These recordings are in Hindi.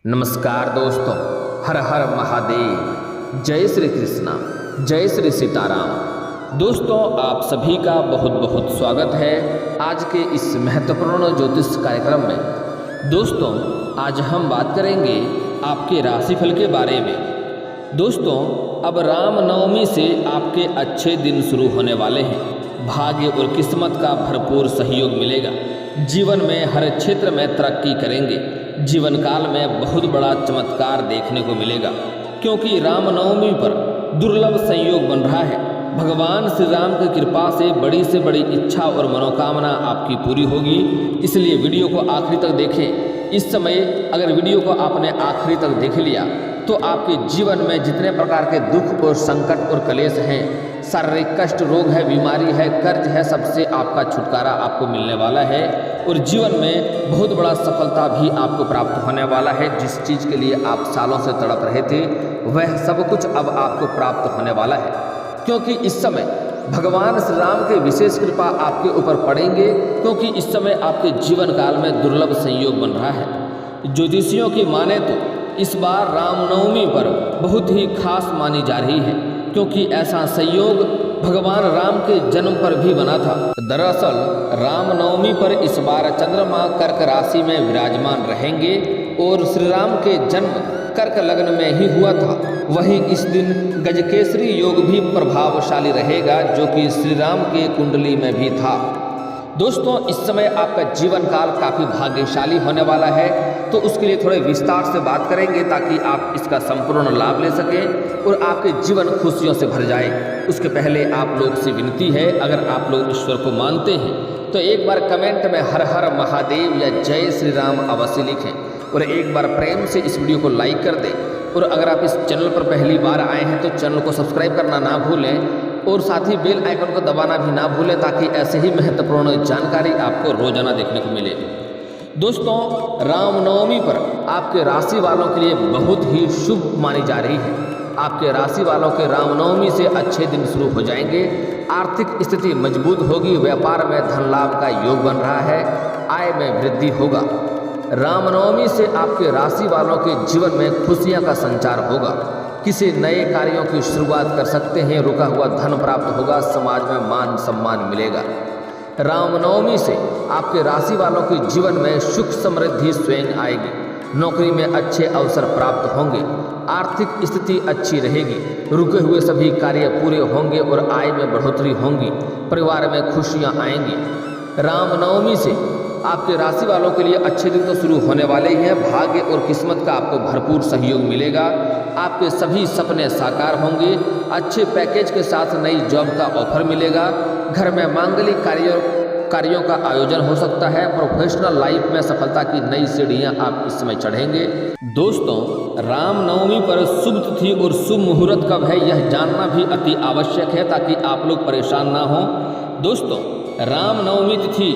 नमस्कार दोस्तों, हर हर महादेव, जय श्री कृष्णा, जय श्री सीताराम। दोस्तों, आप सभी का बहुत बहुत स्वागत है आज के इस महत्वपूर्ण ज्योतिष कार्यक्रम में। दोस्तों, आज हम बात करेंगे आपके राशिफल के बारे में। दोस्तों, अब रामनवमी से आपके अच्छे दिन शुरू होने वाले हैं। भाग्य और किस्मत का भरपूर सहयोग मिलेगा। जीवन में हर क्षेत्र में तरक्की करेंगे। जीवन काल में बहुत बड़ा चमत्कार देखने को मिलेगा, क्योंकि रामनवमी पर दुर्लभ संयोग बन रहा है। भगवान श्री राम की कृपा से बड़ी इच्छा और मनोकामना आपकी पूरी होगी। इसलिए वीडियो को आखिरी तक देखें। इस समय अगर वीडियो को आपने आखिरी तक देख लिया तो आपके जीवन में जितने प्रकार के दुख और संकट और कलेश हैं, शारीरिक कष्ट, रोग है, बीमारी है, कर्ज है, सबसे आपका छुटकारा आपको मिलने वाला है और जीवन में बहुत बड़ा सफलता भी आपको प्राप्त होने वाला है। जिस चीज़ के लिए आप सालों से तड़प रहे थे, वह सब कुछ अब आपको प्राप्त होने वाला है, क्योंकि इस समय भगवान श्री राम के विशेष कृपा आपके ऊपर पड़ेंगे, क्योंकि इस समय आपके जीवन काल में दुर्लभ संयोग बन रहा है। ज्योतिषियों की माने तो इस बार रामनवमी पर बहुत ही खास मानी जा रही है, क्योंकि ऐसा संयोग भगवान राम के जन्म पर भी बना था। दरअसल रामनवमी पर इस बार चंद्रमा कर्क राशि में विराजमान रहेंगे और श्री राम के जन्म कर्क लग्न में ही हुआ था। वहीं इस दिन गजकेसरी योग भी प्रभावशाली रहेगा, जो कि श्री राम के कुंडली में भी था। दोस्तों, इस समय आपका जीवन काल काफ़ी भाग्यशाली होने वाला है, तो उसके लिए थोड़े विस्तार से बात करेंगे ताकि आप इसका संपूर्ण लाभ ले सकें और आपके जीवन खुशियों से भर जाए। उसके पहले आप लोग से विनती है, अगर आप लोग ईश्वर को मानते हैं तो एक बार कमेंट में हर हर महादेव या जय श्री राम अवश्य लिखें और एक बार प्रेम से इस वीडियो को लाइक कर दें। और अगर आप इस चैनल पर पहली बार आए हैं तो चैनल को सब्सक्राइब करना ना भूलें और साथ ही बेल आइकन को दबाना भी ना भूलें, ताकि ऐसे ही महत्वपूर्ण जानकारी आपको रोजाना देखने को मिले। दोस्तों, रामनवमी पर आपके राशि वालों के लिए बहुत ही शुभ मानी जा रही है। आपके राशि वालों के रामनवमी से अच्छे दिन शुरू हो जाएंगे। आर्थिक स्थिति मजबूत होगी। व्यापार में धन लाभ का योग बन रहा है। आय में वृद्धि होगा। रामनवमी से आपके राशि वालों के जीवन में खुशियां का संचार होगा। किसी नए कार्यों की शुरुआत कर सकते हैं। रुका हुआ धन प्राप्त होगा। समाज में मान सम्मान मिलेगा। रामनवमी से आपके राशि वालों के जीवन में सुख समृद्धि स्वयं आएगी। नौकरी में अच्छे अवसर प्राप्त होंगे। आर्थिक स्थिति अच्छी रहेगी। रुके हुए सभी कार्य पूरे होंगे और आय में बढ़ोतरी होगी। परिवार में खुशियां आएंगी। रामनवमी से आपके राशि वालों के लिए अच्छे दिन तो शुरू होने वाले ही हैं। भाग्य और किस्मत का आपको भरपूर सहयोग मिलेगा। आपके सभी सपने साकार होंगे। अच्छे पैकेज के साथ नई जॉब का ऑफर मिलेगा। घर में मांगलिक कार्यों का आयोजन हो सकता है। प्रोफेशनल लाइफ में सफलता की नई सीढ़ियां आप इस समय चढ़ेंगे। दोस्तों, रामनवमी पर शुभ तिथि और शुभ मुहूर्त कब है, यह जानना भी अति आवश्यक है, ताकि आप लोग परेशान ना हो। दोस्तों, रामनवमी तिथि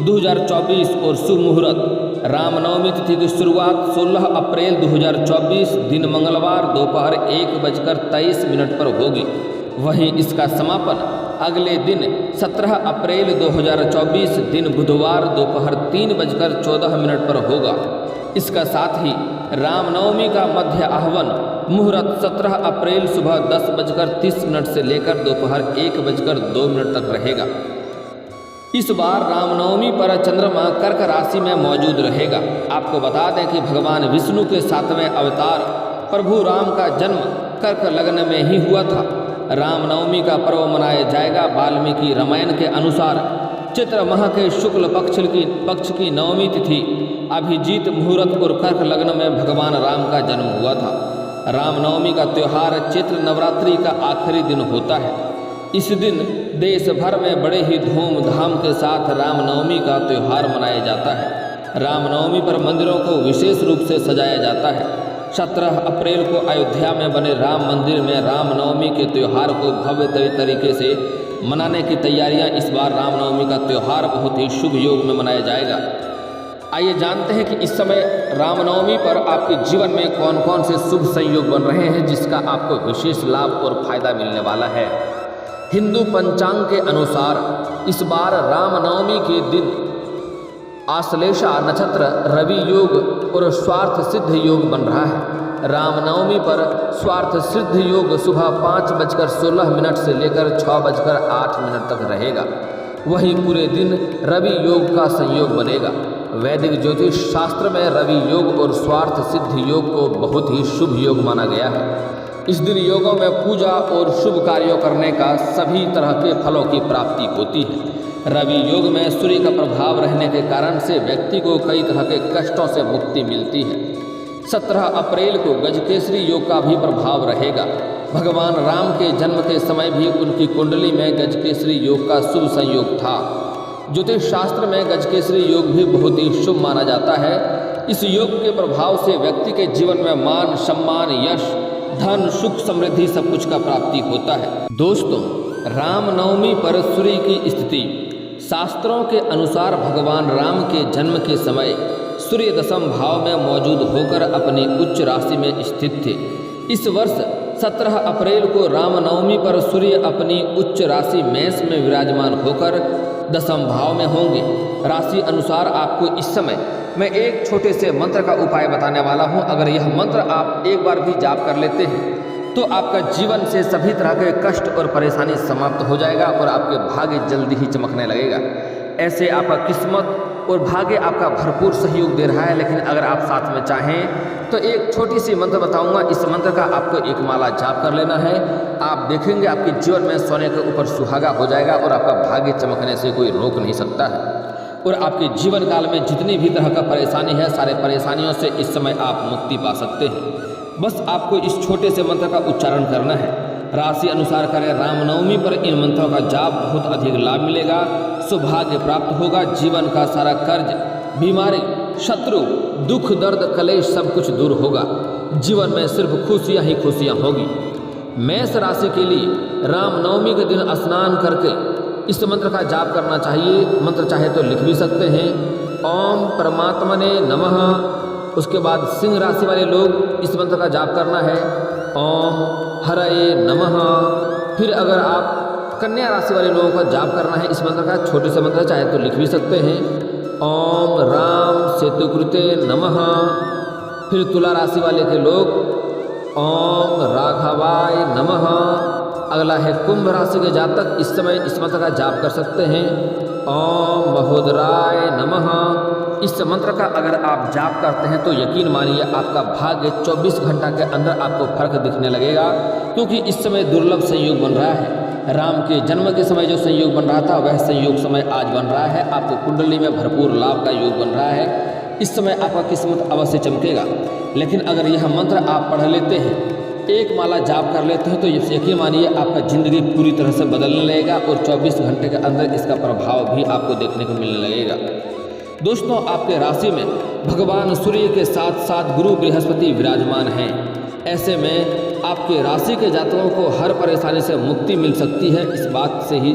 2024 और शुभ मुहूर्त। रामनवमी तिथि की शुरुआत 16 अप्रैल 2024 दिन मंगलवार दोपहर 1:23 पर होगी। वहीं इसका समापन अगले दिन 17 अप्रैल 2024 दिन बुधवार दोपहर 3:14 पर होगा। इसका साथ ही रामनवमी का मध्य आहवन मुहूर्त 17 अप्रैल सुबह 10:30 से लेकर दोपहर 1:02 तक रहेगा। इस बार रामनवमी पर चंद्रमा कर्क राशि में मौजूद रहेगा। आपको बता दें कि भगवान विष्णु के 7वें अवतार प्रभु राम का जन्म कर्क लग्न में ही हुआ था। रामनवमी का पर्व मनाया जाएगा। वाल्मीकि रामायण के अनुसार चैत्र माह के शुक्ल पक्ष की नवमी तिथि अभिजीत मुहूर्त और कर्क लग्न में भगवान राम का जन्म हुआ था। रामनवमी का त्यौहार चैत्र नवरात्रि का आखिरी दिन होता है। इस दिन देश भर में बड़े ही धूमधाम के साथ रामनवमी का त्यौहार मनाया जाता है। रामनवमी पर मंदिरों को विशेष रूप से सजाया जाता है। 17 अप्रैल को अयोध्या में बने राम मंदिर में रामनवमी के त्यौहार को भव्य तरीके से मनाने की तैयारियां। इस बार रामनवमी का त्यौहार बहुत ही शुभ योग में मनाया जाएगा। आइए जानते हैं कि इस समय रामनवमी पर आपके जीवन में कौन कौन से शुभ संयोग बन रहे हैं, जिसका आपको विशेष लाभ और फायदा मिलने वाला है। हिंदू पंचांग के अनुसार इस बार रामनवमी के दिन आश्लेषा नक्षत्र रवि योग और स्वार्थ सिद्ध योग बन रहा है। रामनवमी पर स्वार्थ सिद्ध योग सुबह 5:16 से लेकर 6:08 तक रहेगा। वहीं पूरे दिन रवि योग का संयोग बनेगा। वैदिक ज्योतिष शास्त्र में रवि योग और स्वार्थ सिद्ध योग को बहुत ही शुभ योग माना गया है। इस दिन योगों में पूजा और शुभ कार्यों करने का सभी तरह के फलों की प्राप्ति होती है। रवि योग में सूर्य का प्रभाव रहने के कारण से व्यक्ति को कई तरह के कष्टों से मुक्ति मिलती है। 17 अप्रैल को गजकेसरी योग का भी प्रभाव रहेगा। भगवान राम के जन्म के समय भी उनकी कुंडली में गजकेसरी योग का शुभ संयोग था। ज्योतिष शास्त्र में गजकेसरी योग भी बहुत ही शुभ माना जाता है। इस योग के प्रभाव से व्यक्ति के जीवन में मान, सम्मान, यश, धन, सुख, समृद्धि सब कुछ का प्राप्ति होता है। दोस्तों, रामनवमी पर सूर्य की स्थिति शास्त्रों के अनुसार भगवान राम के जन्म के समय सूर्य 10वें भाव में मौजूद होकर अपनी उच्च राशि में स्थित थे। इस वर्ष 17 अप्रैल को रामनवमी पर सूर्य अपनी उच्च राशि मेष में विराजमान होकर 10वें भाव में होंगे। राशि अनुसार आपको इस समय मैं एक छोटे से मंत्र का उपाय बताने वाला हूं। अगर यह मंत्र आप एक बार भी जाप कर लेते हैं तो आपका जीवन से सभी तरह के कष्ट और परेशानी समाप्त हो जाएगा और आपके भाग्य जल्दी ही चमकने लगेगा। ऐसे आपका किस्मत और भाग्य आपका भरपूर सहयोग दे रहा है। लेकिन अगर आप साथ में चाहें तो एक छोटी सी मंत्र बताऊंगा। इस मंत्र का आपको एक माला जाप कर लेना है। आप देखेंगे आपके जीवन में सोने के ऊपर सुहागा हो जाएगा और आपका भाग्य चमकने से कोई रोक नहीं सकता है। और आपके जीवन काल में जितनी भी तरह का परेशानी है, सारे परेशानियों से इस समय आप मुक्ति पा सकते हैं। बस आपको इस छोटे से मंत्र का उच्चारण करना है। राशि अनुसार करें। रामनवमी पर इन मंत्रों का जाप बहुत अधिक लाभ मिलेगा, सौभाग्य प्राप्त होगा, जीवन का सारा कर्ज, बीमारी, शत्रु, दुख, दर्द, कलेश सब कुछ दूर होगा। जीवन में सिर्फ खुशियां ही खुशियां होगी। मेष राशि के लिए रामनवमी के दिन स्नान करके इस मंत्र का जाप करना चाहिए। मंत्र चाहे तो लिख भी सकते हैं। ओम परमात्मने नमः। उसके बाद सिंह राशि वाले लोग इस मंत्र का जाप करना है। ओम हरये नमः। फिर अगर आप कन्या राशि वाले लोगों का जाप करना है इस मंत्र का, छोटे से मंत्र चाहे तो लिख भी सकते हैं। ओम राम सेतुकृते नमः। फिर तुला राशि वाले के लोग ओम राघवाय नमः। अगला है कुंभ राशि के जातक इस समय इस मंत्र का जाप कर सकते हैं। ओम महोदराय नमः। इस मंत्र का अगर आप जाप करते हैं तो यकीन मानिए आपका भाग्य 24 घंटा के अंदर आपको फर्क दिखने लगेगा, क्योंकि इस समय दुर्लभ संयोग बन रहा है। राम के जन्म के समय जो संयोग बन रहा था वह संयोग समय आज बन रहा है। आपको कुंडली में भरपूर लाभ का योग बन रहा है। इस समय आपका किस्मत अवश्य चमकेगा। लेकिन अगर यह मंत्र आप पढ़ लेते हैं, एक माला जाप कर लेते हैं, तो यकीन मानिए आपका ज़िंदगी पूरी तरह से बदलने लगेगा और 24 घंटे के अंदर इसका प्रभाव भी आपको देखने को मिलने लगेगा। दोस्तों, आपके राशि में भगवान सूर्य के साथ साथ गुरु बृहस्पति विराजमान हैं। ऐसे में आपके राशि के जातकों को हर परेशानी से मुक्ति मिल सकती है। इस बात से ही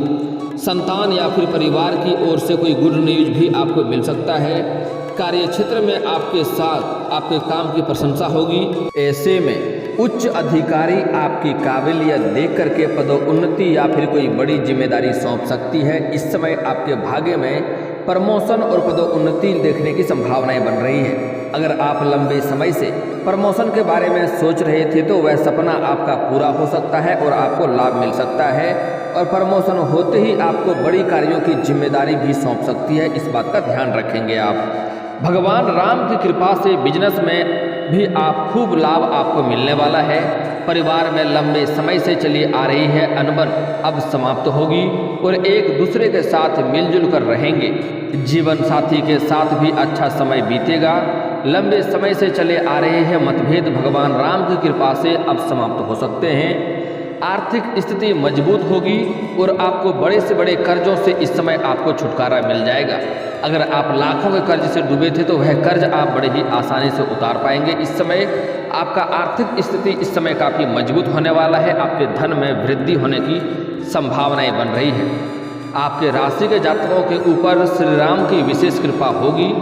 संतान या फिर परिवार की ओर से कोई गुड न्यूज भी आपको मिल सकता है। कार्य क्षेत्र में आपके साथ आपके काम की प्रशंसा होगी। ऐसे में उच्च अधिकारी आपकी काबिलियत देख करके पदोन्नति या फिर कोई बड़ी जिम्मेदारी सौंप सकती है। इस समय आपके भाग्य में प्रमोशन और पदोन्नति देखने की संभावनाएं बन रही है। अगर आप लंबे समय से प्रमोशन के बारे में सोच रहे थे तो वह सपना आपका पूरा हो सकता है और आपको लाभ मिल सकता है। और प्रमोशन होते ही आपको बड़ी कार्यों की जिम्मेदारी भी सौंप सकती है। इस बात का ध्यान रखेंगे आप। भगवान राम की कृपा से बिजनेस में भी आप खूब लाभ आपको मिलने वाला है। परिवार में लंबे समय से चली आ रही है अनबन अब समाप्त होगी और एक दूसरे के साथ मिलजुल कर रहेंगे। जीवन साथी के साथ भी अच्छा समय बीतेगा। लंबे समय से चले आ रहे हैं मतभेद भगवान राम की कृपा से अब समाप्त हो सकते हैं। आर्थिक स्थिति मजबूत होगी और आपको बड़े से बड़े कर्जों से इस समय आपको छुटकारा मिल जाएगा। अगर आप लाखों के कर्ज से डूबे थे तो वह कर्ज आप बड़े ही आसानी से उतार पाएंगे। इस समय आपका आर्थिक स्थिति इस समय काफ़ी मजबूत होने वाला है। आपके धन में वृद्धि होने की संभावनाएं बन रही है। आपके राशि के जातकों के ऊपर श्री राम की विशेष कृपा होगी।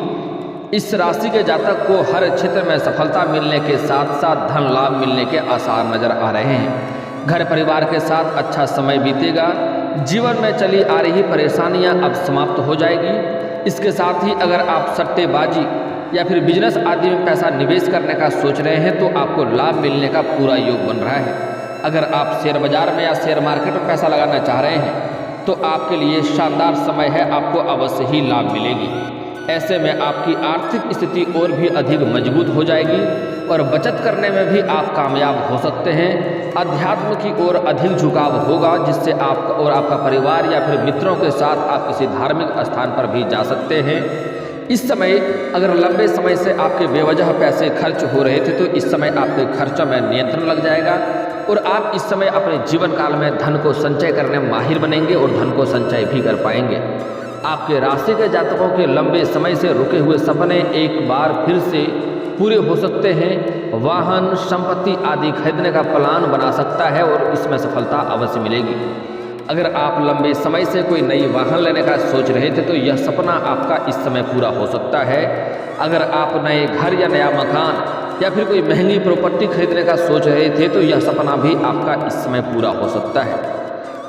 इस राशि के जातक को हर क्षेत्र में सफलता मिलने के साथ साथ धन लाभ मिलने के आसार नजर आ रहे हैं। घर परिवार के साथ अच्छा समय बीतेगा। जीवन में चली आ रही परेशानियां अब समाप्त हो जाएगी। इसके साथ ही अगर आप सट्टेबाजी या फिर बिजनेस आदि में पैसा निवेश करने का सोच रहे हैं तो आपको लाभ मिलने का पूरा योग बन रहा है। अगर आप शेयर बाजार में या शेयर मार्केट में पैसा लगाना चाह रहे हैं तो आपके लिए शानदार समय है, आपको अवश्य ही लाभ मिलेगी। ऐसे में आपकी आर्थिक स्थिति और भी अधिक मजबूत हो जाएगी और बचत करने में भी आप कामयाब हो सकते हैं। अध्यात्म की ओर अधिक झुकाव होगा, जिससे आप और आपका परिवार या फिर मित्रों के साथ आप किसी धार्मिक स्थान पर भी जा सकते हैं। इस समय अगर लंबे समय से आपके बेवजह पैसे खर्च हो रहे थे तो इस समय आपके खर्चों में नियंत्रण लग जाएगा और आप इस समय अपने जीवन काल में धन को संचय करने में माहिर बनेंगे और धन को संचय भी कर पाएंगे। आपके राशि के जातकों के लंबे समय से रुके हुए सपने एक बार फिर से पूरे हो सकते हैं। वाहन, संपत्ति आदि खरीदने का प्लान बना सकता है और इसमें सफलता अवश्य मिलेगी। अगर आप लंबे समय से कोई नई वाहन लेने का सोच रहे थे तो यह सपना आपका इस समय पूरा हो सकता है। अगर आप नए घर या नया मकान या फिर कोई महंगी प्रॉपर्टी खरीदने का सोच रहे थे तो यह सपना भी आपका इस समय पूरा हो सकता है।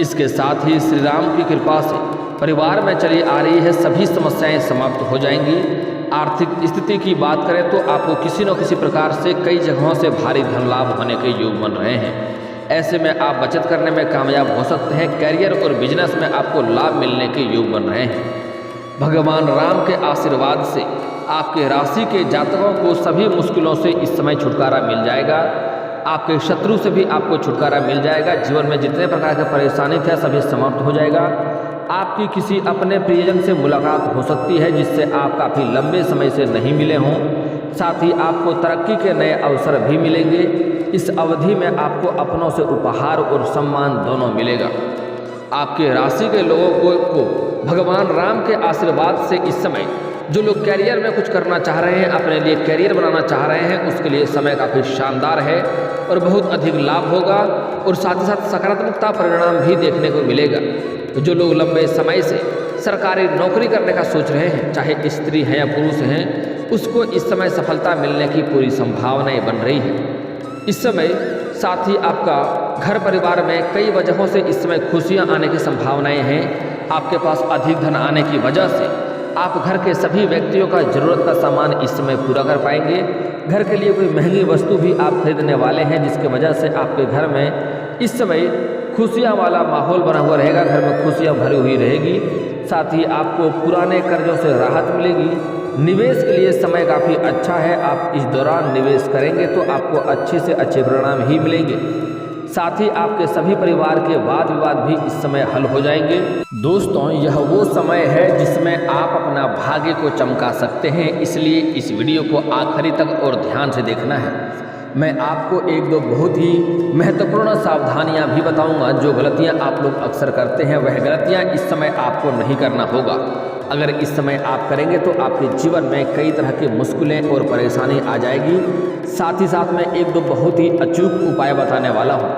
इसके साथ ही श्री राम की कृपा से परिवार में चली आ रही है सभी समस्याएं समाप्त हो जाएंगी। आर्थिक स्थिति की बात करें तो आपको किसी न किसी प्रकार से कई जगहों से भारी धन लाभ होने के योग बन रहे हैं। ऐसे में आप बचत करने में कामयाब हो सकते हैं। कैरियर और बिजनेस में आपको लाभ मिलने के योग बन रहे हैं। भगवान राम के आशीर्वाद से आपके राशि के जातकों को सभी मुश्किलों से इस समय छुटकारा मिल जाएगा। आपके शत्रु से भी आपको छुटकारा मिल जाएगा। जीवन में जितने प्रकार के परेशानी थे सभी समाप्त हो जाएगा। आपकी किसी अपने प्रियजन से मुलाकात हो सकती है जिससे आप काफ़ी लंबे समय से नहीं मिले हों। साथ ही आपको तरक्की के नए अवसर भी मिलेंगे। इस अवधि में आपको अपनों से उपहार और सम्मान दोनों मिलेगा। आपके राशि के लोगों को भगवान राम के आशीर्वाद से इस समय जो लोग कैरियर में कुछ करना चाह रहे हैं, अपने लिए कैरियर बनाना चाह रहे हैं, उसके लिए समय काफ़ी शानदार है और बहुत अधिक लाभ होगा और साथ ही साथ सकारात्मकता परिणाम भी देखने को मिलेगा। जो लोग लंबे समय से सरकारी नौकरी करने का सोच रहे हैं, चाहे स्त्री हैं या पुरुष हैं, उसको इस समय सफलता मिलने की पूरी संभावनाएं बन रही है। इस समय साथ ही आपका घर परिवार में कई वजहों से इस समय खुशियां आने की संभावनाएं हैं। आपके पास अधिक धन आने की वजह से आप घर के सभी व्यक्तियों का ज़रूरत का सामान इस समय पूरा कर पाएंगे। घर के लिए कोई महंगी वस्तु भी आप खरीदने वाले हैं जिसकी वजह से आपके घर में इस समय खुशियाँ वाला माहौल बना हुआ रहेगा। घर में खुशियाँ भरी हुई रहेगी। साथ ही आपको पुराने कर्जों से राहत मिलेगी। निवेश के लिए समय काफ़ी अच्छा है। आप इस दौरान निवेश करेंगे तो आपको अच्छे से अच्छे परिणाम ही मिलेंगे। साथ ही आपके सभी परिवार के वाद विवाद भी इस समय हल हो जाएंगे। दोस्तों, यह वो समय है जिसमें आप अपना भाग्य को चमका सकते हैं, इसलिए इस वीडियो को आखिरी तक और ध्यान से देखना है। मैं आपको एक दो बहुत ही महत्वपूर्ण सावधानियां भी बताऊंगा। जो गलतियां आप लोग अक्सर करते हैं वह गलतियां इस समय आपको नहीं करना होगा। अगर इस समय आप करेंगे तो आपके जीवन में कई तरह की मुश्किलें और परेशानी आ जाएगी। साथ ही साथ मैं एक दो बहुत ही अचूक उपाय बताने वाला हूँ।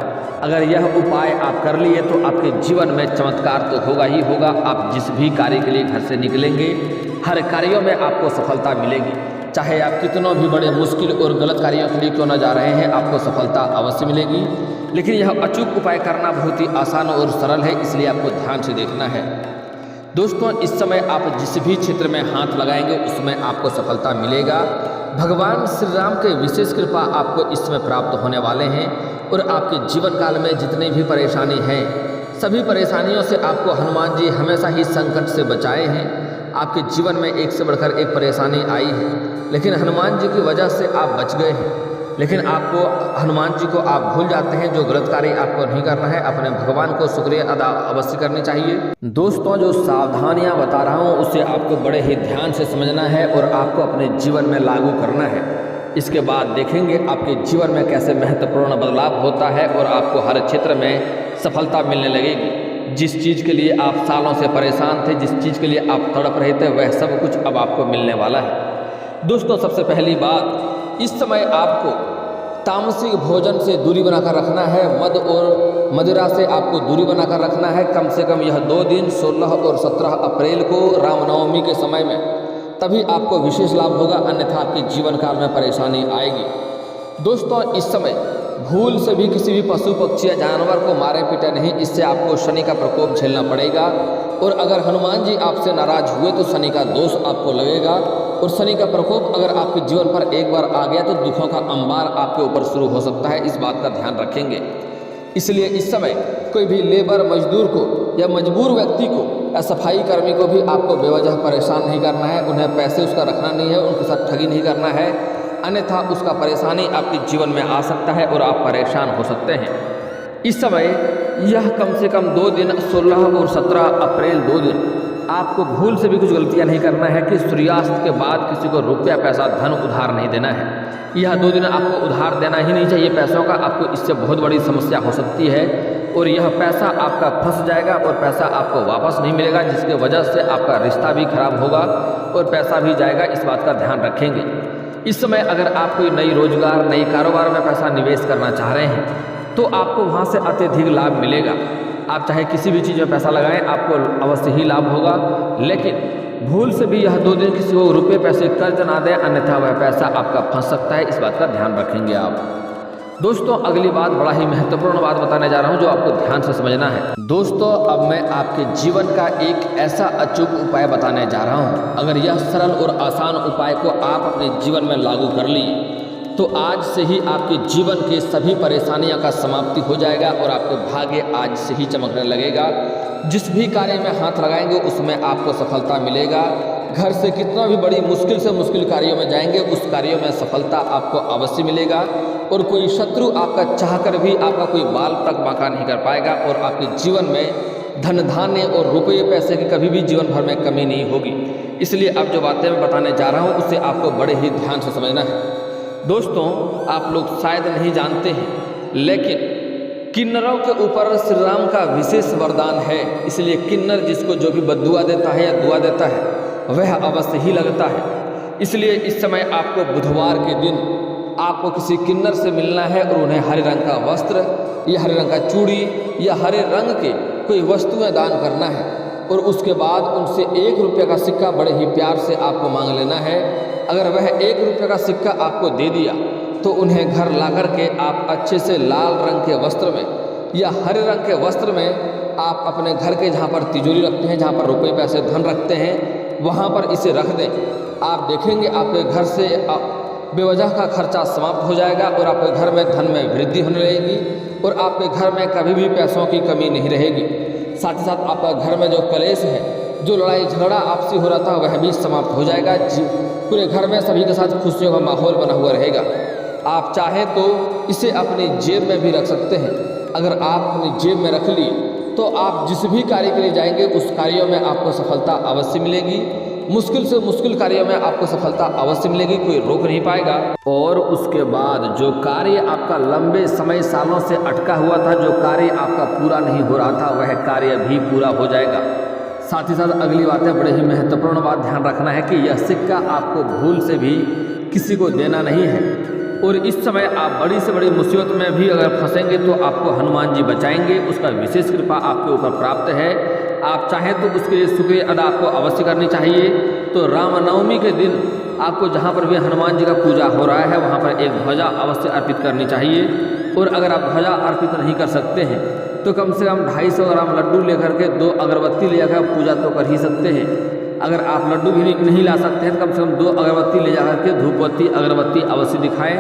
अगर यह उपाय आप कर लिए तो आपके जीवन में चमत्कार तो होगा ही होगा। आप जिस भी कार्य के लिए घर से निकलेंगे, हर कार्यों में आपको सफलता मिलेगी। चाहे आप कितनों भी बड़े मुश्किल और गलत कार्यों के लिए क्यों न जा रहे हैं, आपको सफलता अवश्य मिलेगी। लेकिन यह अचूक उपाय करना बहुत ही आसान और सरल है, इसलिए आपको ध्यान से देखना है। दोस्तों, इस समय आप जिस भी क्षेत्र में हाथ लगाएंगे उसमें आपको सफलता मिलेगा। भगवान श्री राम के विशेष कृपा आपको इस समय प्राप्त होने वाले हैं और आपके जीवन काल में जितनी भी परेशानी हैं, सभी परेशानियों से आपको हनुमान जी हमेशा ही संकट से बचाए हैं। आपके जीवन में एक से बढ़कर एक परेशानी आई है, लेकिन हनुमान जी की वजह से आप बच गए हैं। लेकिन आपको हनुमान जी को आप भूल जाते हैं। जो गलत कार्य आपको नहीं करना है, अपने भगवान को शुक्रिया अदा अवश्य करनी चाहिए। दोस्तों, जो सावधानियां बता रहा हूं उसे आपको बड़े ही ध्यान से समझना है और आपको अपने जीवन में लागू करना है। इसके बाद देखेंगे आपके जीवन में कैसे महत्वपूर्ण बदलाव होता है और आपको हर क्षेत्र में सफलता मिलने लगेगी। जिस चीज़ के लिए आप सालों से परेशान थे, जिस चीज़ के लिए आप तड़प रहे थे, वह सब कुछ अब आपको मिलने वाला है। दोस्तों, सबसे पहली बात, इस समय आपको तामसिक भोजन से दूरी बनाकर रखना है। मद और मदिरा से आपको दूरी बनाकर रखना है। कम से कम यह 2 दिन 16 और 17 अप्रैल को रामनवमी के समय में, तभी आपको विशेष लाभ होगा, अन्यथा आपके जीवन काल में परेशानी आएगी। दोस्तों, इस समय भूल से भी किसी भी पशु पक्षी या जानवर को मारे पीटे नहीं, इससे आपको शनि का प्रकोप झेलना पड़ेगा। और अगर हनुमान जी आपसे नाराज हुए तो शनि का दोष आपको लगेगा और शनि का प्रकोप अगर आपके जीवन पर एक बार आ गया तो दुखों का अंबार आपके ऊपर शुरू हो सकता है। इस बात का ध्यान रखेंगे। इसलिए इस समय कोई भी लेबर मजदूर को या मजबूर व्यक्ति को या सफाई कर्मी को भी आपको बेवजह परेशान नहीं करना है। उन्हें पैसे उसका रखना नहीं है, उनके साथ ठगी नहीं करना है, अन्यथा उसका परेशानी आपके जीवन में आ सकता है और आप परेशान हो सकते हैं। इस समय यह कम से कम 2 दिन 16 और 17 अप्रैल 2 दिन आपको भूल से भी कुछ गलतियां नहीं करना है कि सूर्यास्त के बाद किसी को रुपया पैसा धन उधार नहीं देना है। यह 2 दिन आपको उधार देना ही नहीं चाहिए पैसों का। आपको इससे बहुत बड़ी समस्या हो सकती है और यह पैसा आपका फंस जाएगा और पैसा आपको वापस नहीं मिलेगा, जिसके वजह से आपका रिश्ता भी खराब होगा और पैसा भी जाएगा। इस बात का ध्यान रखेंगे। इस समय अगर आप कोई नई रोजगार नई कारोबार में पैसा निवेश करना चाह रहे हैं तो आपको वहाँ से अत्यधिक लाभ मिलेगा। आप चाहे किसी भी चीज़ में पैसा लगाएं, आपको अवश्य ही लाभ होगा, लेकिन भूल से भी यह 2 दिन किसी को रुपये पैसे कर्ज ना दें, अन्यथा वह पैसा आपका फंस सकता है। इस बात का ध्यान रखेंगे आप। दोस्तों अगली बात बड़ा ही महत्वपूर्ण बात बताने जा रहा हूं जो आपको ध्यान से समझना है। दोस्तों अब मैं आपके जीवन का एक ऐसा अचूक उपाय बताने जा रहा हूं। अगर यह सरल और आसान उपाय को आप अपने जीवन में लागू कर लिए तो आज से ही आपके जीवन के सभी परेशानियों का समाप्ति हो जाएगा और आपके भाग्य आज से ही चमकने लगेगा। जिस भी कार्य में हाथ लगाएंगे उसमें आपको सफलता मिलेगा। घर से कितना भी बड़ी मुश्किल से मुश्किल कार्यों में जाएंगे उस कार्यों में सफलता आपको अवश्य मिलेगा और कोई शत्रु आपका चाहकर भी आपका कोई बाल तक बांका नहीं कर पाएगा और आपके जीवन में धन धान्य और रुपये पैसे की कभी भी जीवन भर में कमी नहीं होगी। इसलिए अब जो बातें मैं बताने जा रहा हूँ उसे आपको बड़े ही ध्यान से समझना है। दोस्तों आप लोग शायद नहीं जानते हैं, लेकिन किन्नरों के ऊपर श्री राम का विशेष वरदान है। इसलिए किन्नर जिसको जो भी बद्दुआ देता है या दुआ देता है वह अवश्य ही लगता है। इसलिए इस समय आपको बुधवार के दिन आपको किसी किन्नर से मिलना है और उन्हें हरे रंग का वस्त्र या हरे रंग का चूड़ी या हरे रंग के कोई वस्तुएं दान करना है और उसके बाद उनसे 1 रुपये का सिक्का बड़े ही प्यार से आपको मांग लेना है। अगर वह 1 रुपये का सिक्का आपको दे दिया तो उन्हें घर ला कर के आप अच्छे से लाल रंग के वस्त्र में या हरे रंग के वस्त्र में आप अपने घर के जहाँ पर तिजोरी रखते हैं, जहाँ पर रुपये पैसे धन रखते हैं, वहाँ पर इसे रख दें। आप देखेंगे आपके घर से बेवजह का खर्चा समाप्त हो जाएगा और आपके घर में धन में वृद्धि होने लगेगी और आपके घर में कभी भी पैसों की कमी नहीं रहेगी। साथ ही साथ आपका घर में जो कलेश है, जो लड़ाई झगड़ा आपसी हो रहा था वह भी समाप्त हो जाएगा। पूरे घर में सभी के साथ खुशियों का माहौल बना हुआ रहेगा। आप चाहें तो इसे अपनी जेब में भी रख सकते हैं। अगर आप अपनी जेब में रख लिए तो आप जिस भी कार्य के लिए जाएंगे उस कार्यों में आपको सफलता अवश्य मिलेगी। मुश्किल से मुश्किल कार्यों में आपको सफलता अवश्य मिलेगी, कोई रोक नहीं पाएगा। और उसके बाद जो कार्य आपका लंबे समय सालों से अटका हुआ था, जो कार्य आपका पूरा नहीं हो रहा था, वह कार्य भी पूरा हो जाएगा। साथ ही साथ अगली बात है, बड़े ही महत्वपूर्ण बात ध्यान रखना है कि यह सिक्का आपको भूल से भी किसी को देना नहीं है। और इस समय आप बड़ी से बड़ी मुसीबत में भी अगर फंसेंगे तो आपको हनुमान जी बचाएंगे। उसका विशेष कृपा आपके ऊपर प्राप्त है। आप चाहें तो उसके लिए शुक्रिया अदा आपको अवश्य करनी चाहिए। तो रामनवमी के दिन आपको जहाँ पर भी हनुमान जी का पूजा हो रहा है वहाँ पर एक ध्वजा अवश्य अर्पित करनी चाहिए। और अगर आप ध्वजा अर्पित नहीं कर सकते हैं तो कम से कम 250 ग्राम लड्डू लेकर के 2 अगरबत्ती ले जाकर पूजा तो कर ही सकते हैं। अगर आप लड्डू भी नहीं ला सकते हैं तो कम से कम 2 अगरबत्ती ले जाकर के धूपबत्ती अगरबत्ती अवश्य दिखाएं।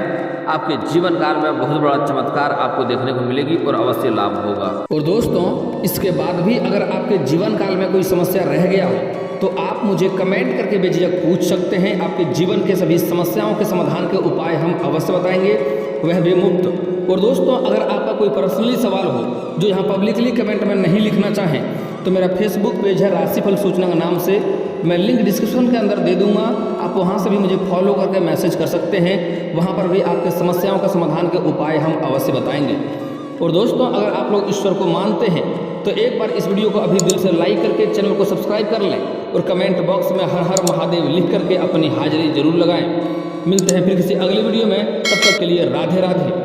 आपके जीवन काल में बहुत बड़ा चमत्कार आपको देखने को मिलेगी और अवश्य लाभ होगा। और दोस्तों इसके बाद भी अगर आपके जीवन काल में कोई समस्या रह गया हो तो आप मुझे कमेंट करके बेझिझक पूछ सकते हैं। आपके जीवन के सभी समस्याओं के समाधान के उपाय हम अवश्य बताएंगे, वह भी मुफ्त। और दोस्तों अगर आपका कोई पर्सनली सवाल हो जो यहाँ पब्लिकली कमेंट में नहीं लिखना चाहें तो मेरा फेसबुक पेज है राशिफल सूचना के नाम से, मैं लिंक डिस्क्रिप्शन के अंदर दे दूंगा। आप वहां से भी मुझे फॉलो करके मैसेज कर सकते हैं। वहां पर भी आपके समस्याओं का समाधान के उपाय हम अवश्य बताएंगे। और दोस्तों अगर आप लोग ईश्वर को मानते हैं तो एक बार इस वीडियो को अभी दिल से लाइक करके चैनल को सब्सक्राइब कर लें और कमेंट बॉक्स में हर हर महादेव लिख करके अपनी हाजिरी जरूर लगाएं। मिलते हैं फिर किसी अगली वीडियो में, तब तक के लिए राधे राधे।